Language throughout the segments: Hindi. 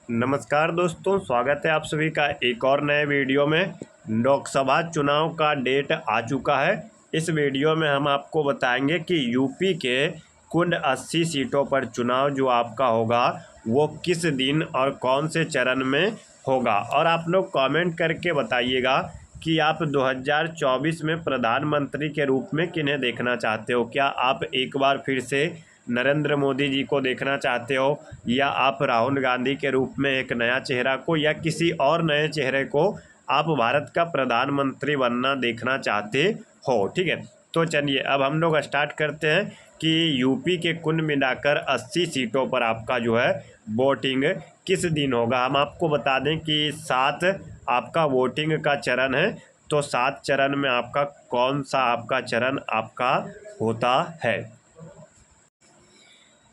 नमस्कार दोस्तों, स्वागत है आप सभी का एक और नए वीडियो में। लोकसभा चुनाव का डेट आ चुका है। इस वीडियो में हम आपको बताएंगे कि यूपी के कुल 80 सीटों पर चुनाव जो आपका होगा वो किस दिन और कौन से चरण में होगा। और आप लोग कमेंट करके बताइएगा कि आप 2024 में प्रधानमंत्री के रूप में किन्हें देखना चाहते हो। क्या आप एक बार फिर से नरेंद्र मोदी जी को देखना चाहते हो, या आप राहुल गांधी के रूप में एक नया चेहरा को, या किसी और नए चेहरे को आप भारत का प्रधानमंत्री बनना देखना चाहते हो। ठीक है, तो चलिए अब हम लोग स्टार्ट करते हैं कि यूपी के कुल मिलाकर 80 सीटों पर आपका जो है वोटिंग किस दिन होगा। हम आपको बता दें कि 7 आपका वोटिंग का चरण है। तो 7 चरण में आपका कौन सा आपका चरण आपका होता है।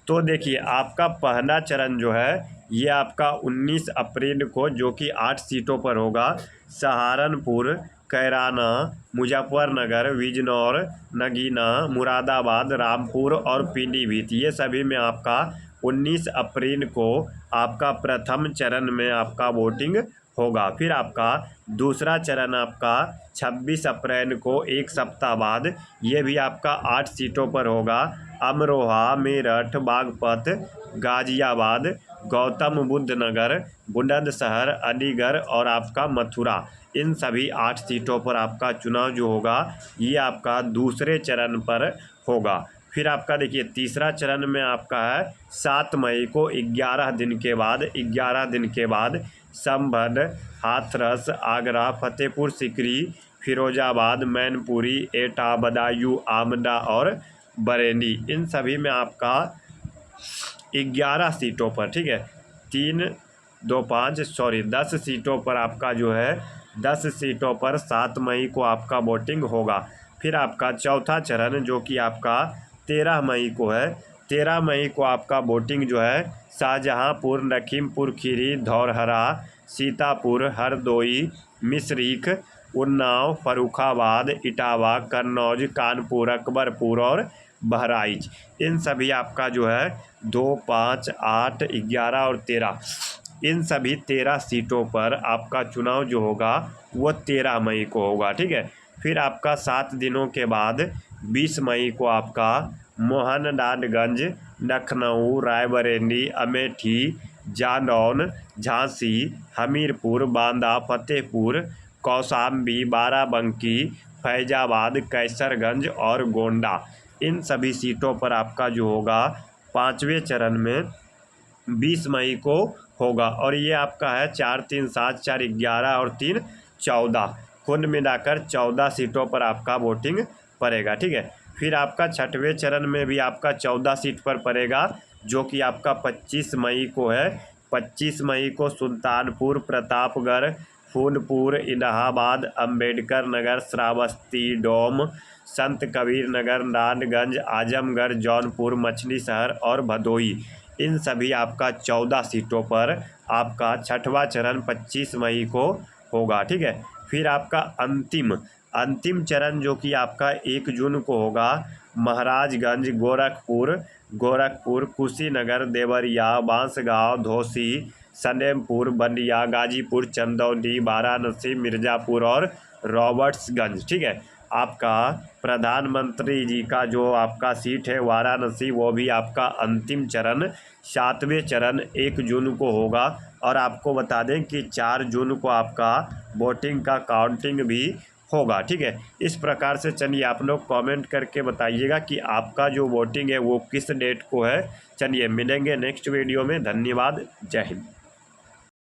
तो देखिए, आपका पहला चरण जो है ये आपका 19 अप्रैल को, जो कि 8 सीटों पर होगा। सहारनपुर, कैराना, मुजफ्फरनगर, बिजनौर, नगीना, मुरादाबाद, रामपुर और पीलीभीत, ये सभी में आपका 19 अप्रैल को आपका प्रथम चरण में आपका वोटिंग होगा। फिर आपका दूसरा चरण आपका 26 अप्रैल को, एक सप्ताह बाद, ये भी आपका 8 सीटों पर होगा। अमरोहा, मेरठ, बागपत, गाजियाबाद, गौतम बुद्ध नगर, बुलंदशहर, अलीगढ़ और आपका मथुरा, इन सभी 8 सीटों पर आपका चुनाव जो होगा ये आपका दूसरे चरण पर होगा। फिर आपका देखिए तीसरा चरण में आपका है 7 मई को, 11 दिन के बाद संभल, हाथरस, आगरा, फतेहपुर सीकरी, फिरोजाबाद, मैनपुरी, एटा, बदायूं, आमला और बरेली, इन सभी में आपका 11 सीटों पर, ठीक है, 10 सीटों पर आपका जो है 10 सीटों पर 7 मई को आपका वोटिंग होगा। फिर आपका चौथा चरण जो कि आपका 13 मई को है, 13 मई को आपका वोटिंग जो है शाहजहांपुर, लखीमपुर खीरी, धौरहरा, सीतापुर, हरदोई, मिश्रीख, उन्नाव, फर्रुखाबाद, इटावा, कन्नौज, कानपुर, अकबरपुर और बहराइच, इन सभी आपका जो है 2, 5, 8, 11 और 13, इन सभी 13 सीटों पर आपका चुनाव जो होगा वो 13 मई को होगा। ठीक है, फिर आपका 7 दिनों के बाद 20 मई को आपका मोहनलालगंज, लखनऊ, रायबरेली, अमेठी, जालौन, झांसी, हमीरपुर, बांदा, फतेहपुर, कौशाम्बी, बाराबंकी, फैजाबाद, कैसरगंज और गोंडा, इन सभी सीटों पर आपका जो होगा 5वें चरण में 20 मई को होगा। और ये आपका है 4, 3, 7, 4, 11 और 3, 14, कुल मिलाकर 14 सीटों पर आपका वोटिंग पड़ेगा। ठीक है, फिर आपका 6वें चरण में भी आपका 14 सीट पर पड़ेगा, जो कि आपका 25 मई को है। 25 मई को सुल्तानपुर, प्रतापगढ़, फूलपुर, इलाहाबाद, अंबेडकर नगर, श्रावस्ती, डोम, संत कबीर नगर, लालगंज, आजमगढ़, जौनपुर, मछली शहर और भदोई, इन सभी आपका 14 सीटों पर आपका 6वां चरण 25 मई को होगा। ठीक है, फिर आपका अंतिम चरण जो कि आपका 1 जून को होगा, महाराजगंज, गोरखपुर, कुशीनगर, देवरिया, बांसगांव, धोसी, सलेमपुर, बलिया, गाजीपुर, चंदौली, वाराणसी, मिर्ज़ापुर और रॉबर्ट्सगंज। ठीक है, आपका प्रधानमंत्री जी का जो आपका सीट है वाराणसी, वो भी आपका अंतिम चरण 7वें चरण 1 जून को होगा। और आपको बता दें कि 4 जून को आपका वोटिंग का काउंटिंग भी होगा। ठीक है, इस प्रकार से चलिए आप लोग कमेंट करके बताइएगा कि आपका जो वोटिंग है वो किस डेट को है। चलिए मिलेंगे नेक्स्ट वीडियो में। धन्यवाद, जय हिंद।